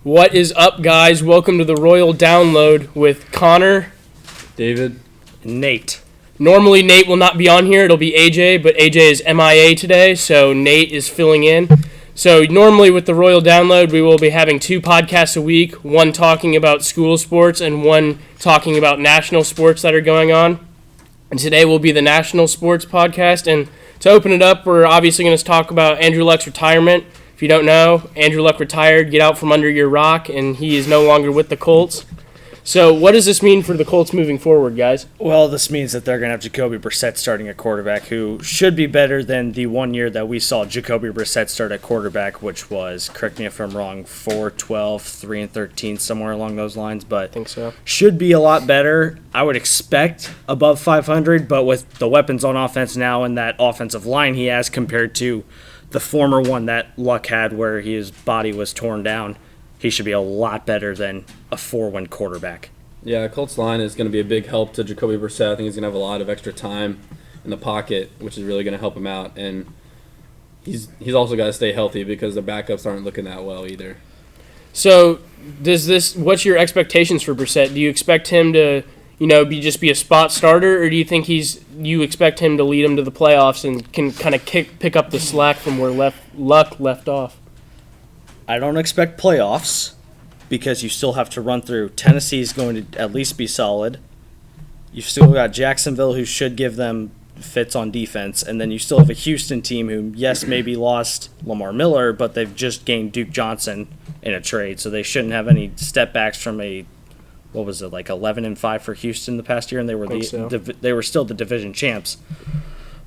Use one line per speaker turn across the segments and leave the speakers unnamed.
What is up, guys? Welcome to the Royal Download with Connor.
David.
Nate.
Normally, Nate will not be on here. It'll be AJ, but AJ is MIA today, so Nate is filling in. So normally with the Royal Download, we will be having 2 podcasts a week, one talking about school sports and one talking about national sports that are going on. And today will be the national sports podcast. And to open it up, we're obviously going to talk about Andrew Luck's retirement. If you don't know, Andrew Luck retired. Get out from under your rock, and he is no longer with the Colts. So what does this mean for the Colts moving forward, guys?
Well, this means that they're going to have Jacoby Brissett starting at quarterback, who should be better than the 1 year that we saw Jacoby Brissett start at quarterback, which was, correct me if I'm wrong, 4-12, 3-13, somewhere along those lines. But
I think so.
Should be a lot better. I would expect above 500, but with the weapons on offense now and that offensive line he has compared to the former one that Luck had where his body was torn down, he should be a lot better than a 4-win quarterback.
Yeah, the Colts line is going to be a big help to Jacoby Brissett. I think he's going to have a lot of extra time in the pocket, which is really going to help him out. And he's also got to stay healthy because the backups aren't looking that well either.
So what's your expectations for Brissett? Do you expect him to, be a spot starter, or do you think you expect him to lead him to the playoffs and can kind of pick up the slack from where Luck left off?
I don't expect playoffs because you still have to run through. Tennessee's going to at least be solid. You've still got Jacksonville, who should give them fits on defense, and then you still have a Houston team who, yes, maybe lost Lamar Miller, but they've just gained Duke Johnson in a trade, so they shouldn't have any step backs from a 11-5 for Houston the past year, and they were they were still the division champs.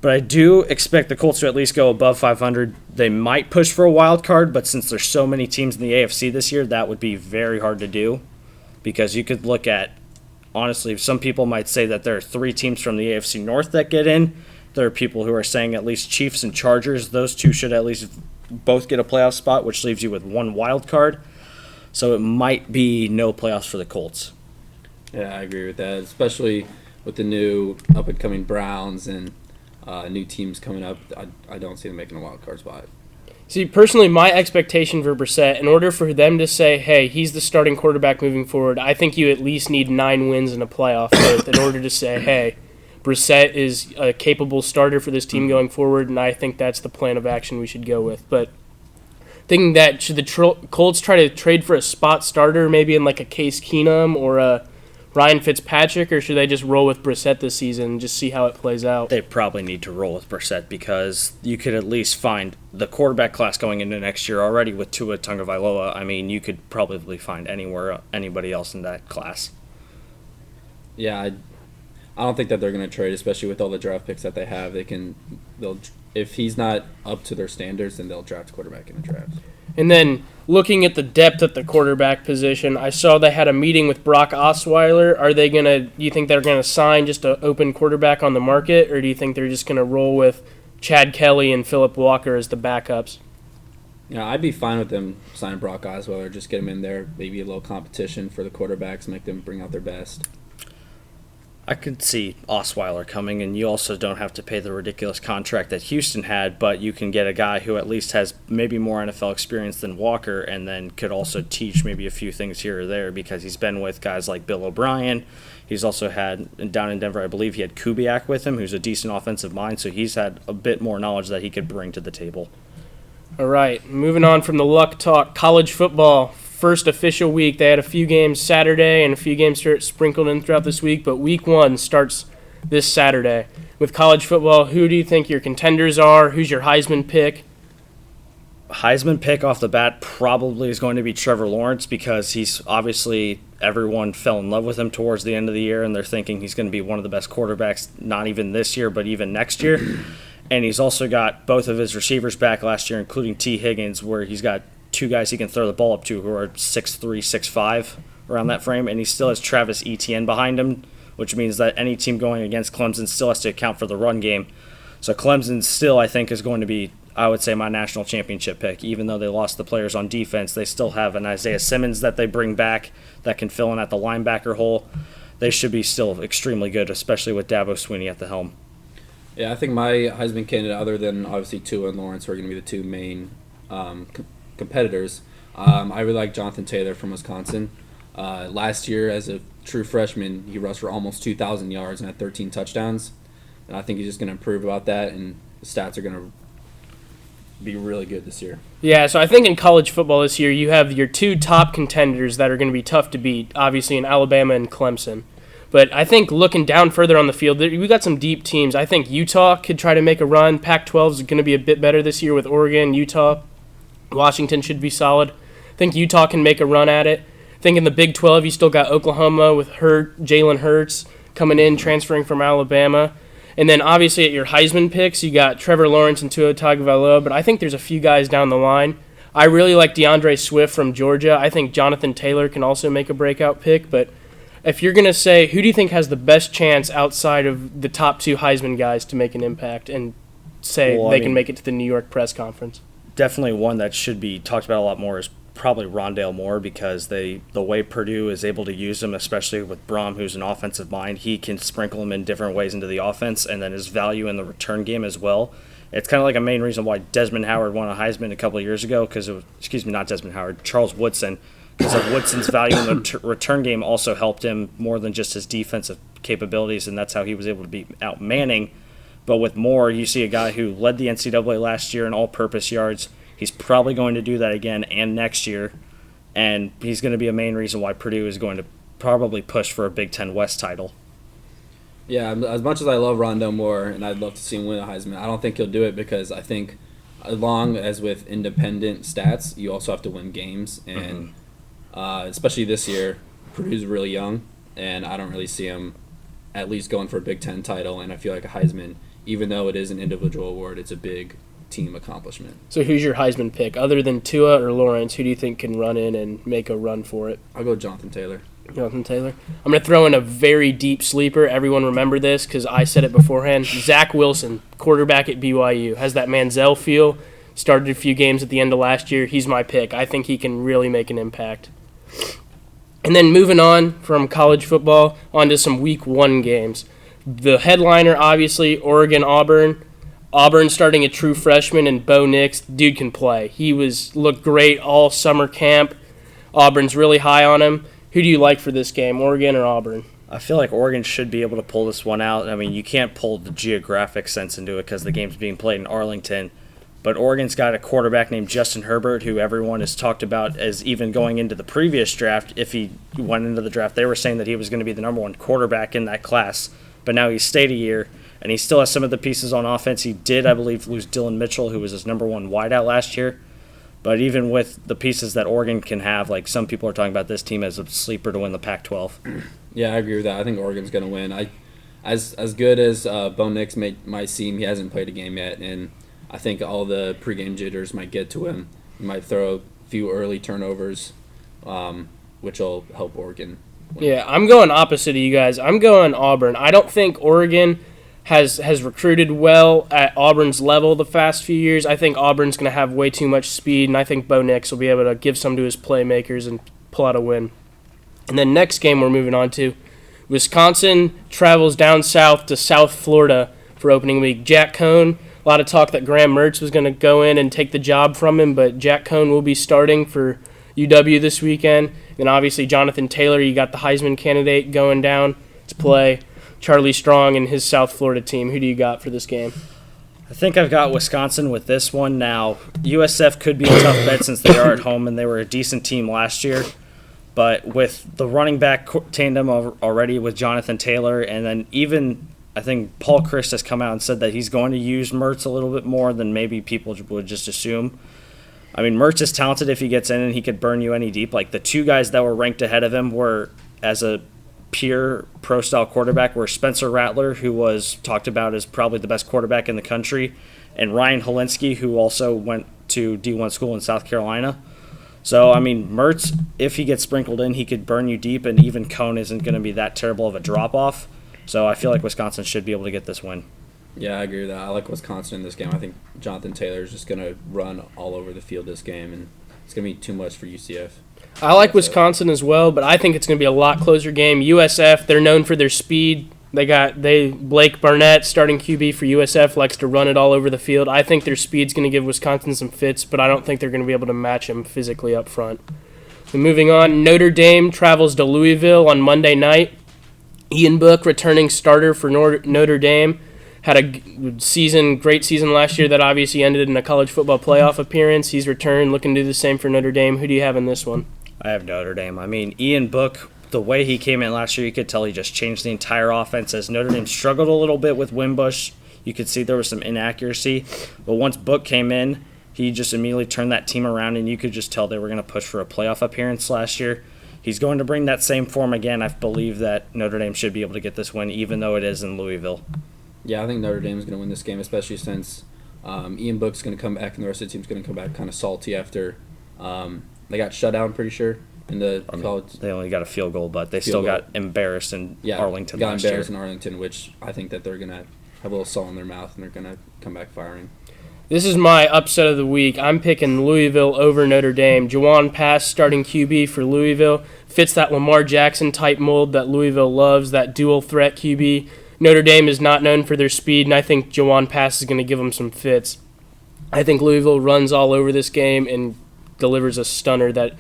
But I do expect the Colts to at least go above 500. They might push for a wild card, but since there's so many teams in the AFC this year, that would be very hard to do. Because you could look at, honestly, some people might say that there are 3 teams from the AFC North that get in. There are people who are saying at least Chiefs and Chargers. Those 2 should at least both get a playoff spot, which leaves you with 1 wild card. So it might be no playoffs for the Colts.
Yeah, I agree with that, especially with the new up-and-coming Browns and new teams coming up. I don't see them making a wild card spot.
See, personally, my expectation for Brissett, in order for them to say, hey, he's the starting quarterback moving forward, I think you at least need 9 wins in a playoff berth in order to say, hey, Brissett is a capable starter for this team going forward, and I think that's the plan of action we should go with. But thinking that, should the Colts try to trade for a spot starter, maybe in like a Case Keenum or a Ryan Fitzpatrick, or should they just roll with Brissett this season and just see how it plays out?
They probably need to roll with Brissett because you could at least find the quarterback class going into next year already with Tua Tagovailoa. I mean, you could probably find anybody else in that class.
Yeah, I don't think that they're going to trade, especially with all the draft picks that they have. If he's not up to their standards, then they'll draft a quarterback in the draft.
And then looking at the depth at the quarterback position, I saw they had a meeting with Brock Osweiler. Do you think they're going to sign just an open quarterback on the market, or do you think they're just going to roll with Chad Kelly and Phillip Walker as the backups?
Yeah, I'd be fine with them signing Brock Osweiler, just get him in there, maybe a little competition for the quarterbacks, make them bring out their best.
I could see Osweiler coming, and you also don't have to pay the ridiculous contract that Houston had, but you can get a guy who at least has maybe more NFL experience than Walker and then could also teach maybe a few things here or there because he's been with guys like Bill O'Brien. He's also had, down in Denver, I believe he had Kubiak with him, who's a decent offensive mind, so he's had a bit more knowledge that he could bring to the table.
All right, moving on from the luck talk, college football. First official week. They had a few games Saturday and a few games sprinkled in throughout this week, but week 1 starts this Saturday. With college football, who do you think your contenders are? Who's your Heisman pick?
Heisman pick off the bat probably is going to be Trevor Lawrence because he's obviously everyone fell in love with him towards the end of the year, and they're thinking he's going to be one of the best quarterbacks, not even this year, but even next year. And he's also got both of his receivers back last year, including T. Higgins, where he's got 2 guys he can throw the ball up to who are 6'3", 6'5", around that frame, and he still has Travis Etienne behind him, which means that any team going against Clemson still has to account for the run game. So Clemson still, I think, is going to be, I would say, my national championship pick. Even though they lost the players on defense, they still have an Isaiah Simmons that they bring back that can fill in at the linebacker hole. They should be still extremely good, especially with Dabo Swinney at the helm.
Yeah, I think my Heisman candidate, other than obviously Tua and Lawrence, are going to be the 2 main competitors. I really like Jonathan Taylor from Wisconsin. Last year, as a true freshman, he rushed for almost 2,000 yards and had 13 touchdowns. And I think he's just going to improve about that, and the stats are going to be really good this year.
Yeah, so I think in college football this year, you have your two top contenders that are going to be tough to beat, obviously in Alabama and Clemson. But I think looking down further on the field, we got some deep teams. I think Utah could try to make a run. Pac-12 is going to be a bit better this year with Oregon, Utah. Washington should be solid. I think Utah can make a run at it. I think in the Big 12, you still got Oklahoma with Jalen Hurts coming in, transferring from Alabama. And then obviously at your Heisman picks, you got Trevor Lawrence and Tua Tagovailoa, but I think there's a few guys down the line. I really like DeAndre Swift from Georgia. I think Jonathan Taylor can also make a breakout pick, but if you're going to say, who do you think has the best chance outside of the top two Heisman guys to make an impact and say can make it to the New York press conference?
Definitely one that should be talked about a lot more is probably Rondale Moore, because the way Purdue is able to use him, especially with Brom, who's an offensive mind, he can sprinkle him in different ways into the offense, and then his value in the return game as well. It's kind of like a main reason why Desmond Howard won a Heisman a couple of years ago, Charles Woodson, because of Woodson's value in the return game also helped him more than just his defensive capabilities, and that's how he was able to beat out Manning. But with Moore, you see a guy who led the NCAA last year in all-purpose yards. He's probably going to do that again and next year, and he's going to be a main reason why Purdue is going to probably push for a Big Ten West title.
Yeah, as much as I love Rondale Moore and I'd love to see him win a Heisman, I don't think he'll do it, because I think along as with independent stats, you also have to win games, and especially this year, Purdue's really young, and I don't really see him at least going for a Big Ten title, and I feel like a Heisman, even though it is an individual award, it's a big team accomplishment.
So who's your Heisman pick? Other than Tua or Lawrence, who do you think can run in and make a run for it?
I'll go Jonathan Taylor.
Jonathan Taylor. I'm going to throw in a very deep sleeper. Everyone remember this because I said it beforehand. Zach Wilson, quarterback at BYU, has that Manziel feel. Started a few games at the end of last year. He's my pick. I think he can really make an impact. And then moving on from college football onto some Week 1 games. The headliner, obviously, Oregon-Auburn. Auburn starting a true freshman, and Bo Nix, dude can play. He looked great all summer camp. Auburn's really high on him. Who do you like for this game, Oregon or Auburn?
I feel like Oregon should be able to pull this one out. I mean, you can't pull the geographic sense into it because the game's being played in Arlington. But Oregon's got a quarterback named Justin Herbert, who everyone has talked about as even going into the previous draft. If he went into the draft, they were saying that he was going to be the number one quarterback in that class. But now he's stayed a year, and he still has some of the pieces on offense. He did, I believe, lose Dylan Mitchell, who was his number one wideout last year. But even with the pieces that Oregon can have, like some people are talking about this team as a sleeper to win the Pac-12.
Yeah, I agree with that. I think Oregon's going to win. As good as Bo Nix might seem, he hasn't played a game yet, and I think all the pregame jitters might get to him. He might throw a few early turnovers, which will help Oregon win.
Yeah, I'm going opposite of you guys. I'm going Auburn. I don't think Oregon has recruited well at Auburn's level the past few years. I think Auburn's going to have way too much speed, and I think Bo Nix will be able to give some to his playmakers and pull out a win. And then next game we're moving on to, Wisconsin travels down south to South Florida for opening week. Jack Cohn, a lot of talk that Graham Mertz was going to go in and take the job from him, but Jack Cohn will be starting for UW this weekend. And obviously Jonathan Taylor, you got the Heisman candidate going down to play Charlie Strong and his South Florida team. Who do you got for this game?
I think I've got Wisconsin with this one. Now, USF could be a tough bet since they are at home and they were a decent team last year. But with the running back tandem already with Jonathan Taylor, and then even I think Paul Chryst has come out and said that he's going to use Mertz a little bit more than maybe people would just assume. I mean, Mertz is talented if he gets in and he could burn you any deep. Like the two guys that were ranked ahead of him were, as a pure pro-style quarterback, were Spencer Rattler, who was talked about as probably the best quarterback in the country, and Ryan Helinski, who also went to D1 school in South Carolina. So, I mean, Mertz, if he gets sprinkled in, he could burn you deep, and even Cohn isn't going to be that terrible of a drop-off. So I feel like Wisconsin should be able to get this win.
Yeah, I agree with that. I like Wisconsin in this game. I think Jonathan Taylor is just going to run all over the field this game, and it's going to be too much for UCF.
I like Wisconsin as well, but I think it's going to be a lot closer game. USF, they're known for their speed. Blake Barnett, starting QB for USF, likes to run it all over the field. I think their speed's going to give Wisconsin some fits, but I don't think they're going to be able to match them physically up front. And moving on, Notre Dame travels to Louisville on Monday night. Ian Book, returning starter for Notre Dame, had a great season last year that obviously ended in a college football playoff appearance. He's returned, looking to do the same for Notre Dame. Who do you have in this one?
I have Notre Dame. I mean, Ian Book, the way he came in last year, you could tell he just changed the entire offense. As Notre Dame struggled a little bit with Wimbush, you could see there was some inaccuracy. But once Book came in, he just immediately turned that team around, and you could just tell they were going to push for a playoff appearance last year. He's going to bring that same form again. I believe that Notre Dame should be able to get this win, even though it is in Louisville.
Yeah, I think Notre Dame is going to win this game, especially since Ian Book's going to come back and the rest of the team's going to come back kind of salty after they got shut out, I'm pretty sure, in the college.
They only got a field goal, but they still got embarrassed in Arlington last year.
Got embarrassed in Arlington, which I think that they're going to have a little salt in their mouth and they're going to come back firing.
This is my upset of the week. I'm picking Louisville over Notre Dame. Jawan Pass, starting QB for Louisville, fits that Lamar Jackson type mold that Louisville loves, that dual threat QB. Notre Dame is not known for their speed, and I think Jawan Pass is going to give them some fits. I think Louisville runs all over this game and delivers a stunner that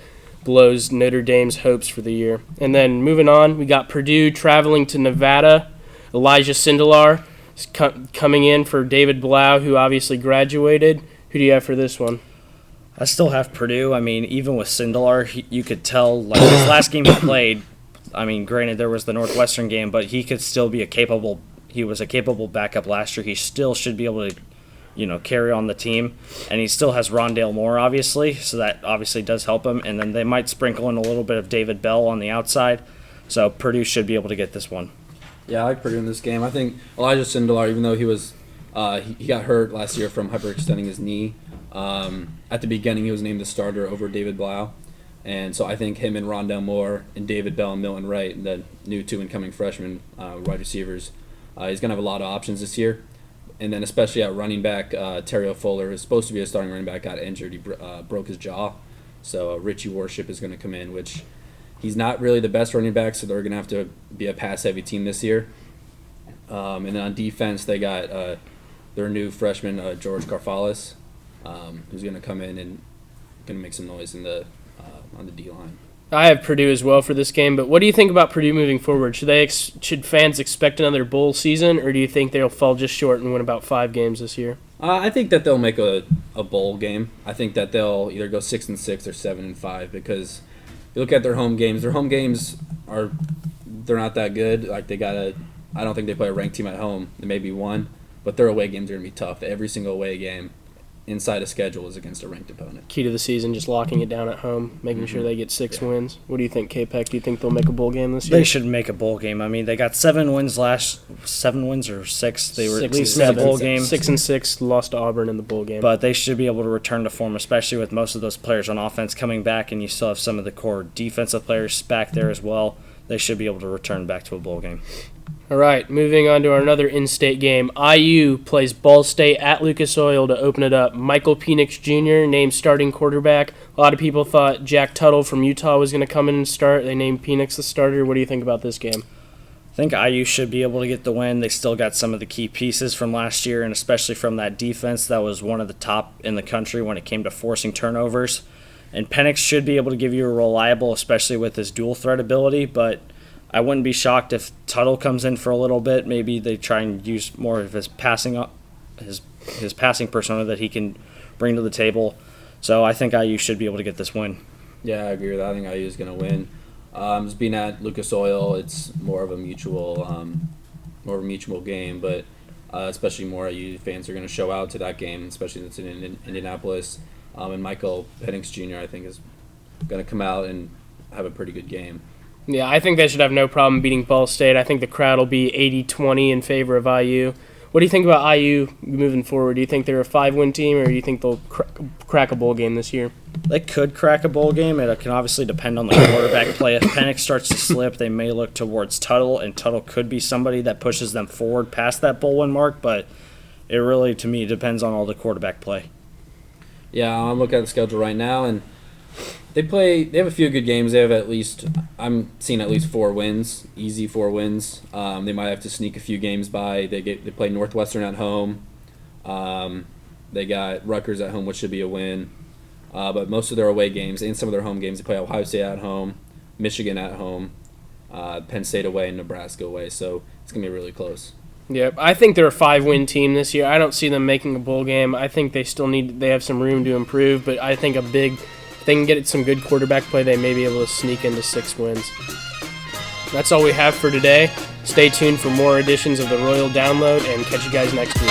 blows Notre Dame's hopes for the year. And then moving on, we got Purdue traveling to Nevada. Elijah Sindelar is coming in for David Blau, who obviously graduated. Who do you have for this one?
I still have Purdue. I mean, even with Sindelar, you could tell, like, his last game he played, I mean, granted there was the Northwestern game, but he could still be he was a capable backup last year. He still should be able to, carry on the team. And he still has Rondale Moore, obviously, so that obviously does help him. And then they might sprinkle in a little bit of David Bell on the outside. So Purdue should be able to get this one.
Yeah, I like Purdue in this game. I think Elijah Sindelar, even though he was he got hurt last year from hyperextending his knee, at the beginning he was named the starter over David Blau. And so I think him and Rondale Moore and David Bell and Milton Wright, the new two incoming freshmen wide receivers, he's going to have a lot of options this year. And then especially at running back, Terrio Fuller, who's supposed to be a starting running back, got injured. He broke his jaw. So Richie Worship is going to come in, which he's not really the best running back, so they're going to have to be a pass-heavy team this year. And then on defense, they got their new freshman, George Karfalis, who's going to come in and going to make some noise on the D-line.
I have Purdue as well for this game, but what do you think about Purdue moving forward? Should fans expect another bowl season, or do you think they'll fall just short and win about 5 games this year?
I think that they'll make a bowl game. I think that they'll either go 6-6 or 7-5 because if you look at their home games they're not that good. Like I don't think they play a ranked team at home. They may be one, but their away games are gonna be tough. Every single away game inside a schedule is against a ranked opponent.
Key to the season, just locking it down at home, making sure they get 6 wins. What do you think, K-Peck? Do you think they'll make a bowl game this year?
They should make a bowl game. I mean, they got 7 wins or 6. They were at least in a bowl game.
6-6, lost to Auburn in the bowl game.
But they should be able to return to form, especially with most of those players on offense coming back, and you still have some of the core defensive players back there as well. They should be able to return back to a bowl game.
All right, moving on to another in-state game. IU plays Ball State at Lucas Oil to open it up. Michael Penix Jr. named starting quarterback. A lot of people thought Jack Tuttle from Utah was going to come in and start. They named Penix the starter. What do you think about this game?
I think IU should be able to get the win. They still got some of the key pieces from last year, and especially from that defense that was one of the top in the country when it came to forcing turnovers. And Penix should be able to give you a reliable, especially with his dual threat ability, but I wouldn't be shocked if Tuttle comes in for a little bit. Maybe they try and use more of his passing persona that he can bring to the table. So I think IU should be able to get this win.
Yeah, I agree with that. I think IU is going to win. Just being at Lucas Oil, it's more of a mutual game, but especially more IU fans are going to show out to that game, especially since it's in Indianapolis. And Michael Penix Jr. I think is going to come out and have a pretty good game.
Yeah, I think they should have no problem beating Ball State. I think the crowd will be 80-20 in favor of IU. What do you think about IU moving forward? Do you think they're a 5-win team, or do you think they'll crack a bowl game this year?
They could crack a bowl game. It can obviously depend on the quarterback play. If Penix starts to slip, they may look towards Tuttle, and Tuttle could be somebody that pushes them forward past that bowl win mark, but it really, to me, depends on all the quarterback play.
Yeah, I'm looking at the schedule right now, and They have a few good games. They have I'm seeing at least 4 wins, easy 4 wins. They might have to sneak a few games by. They play Northwestern at home. They got Rutgers at home, which should be a win. But most of their away games and some of their home games, they play Ohio State at home, Michigan at home, Penn State away, and Nebraska away. So it's going to be really close.
Yep, I think they're a 5-win team this year. I don't see them making a bowl game. I think they have some room to improve, but I think if they can get some good quarterback play, they may be able to sneak into 6 wins. That's all we have for today. Stay tuned for more editions of the Royal Download, and catch you guys next week.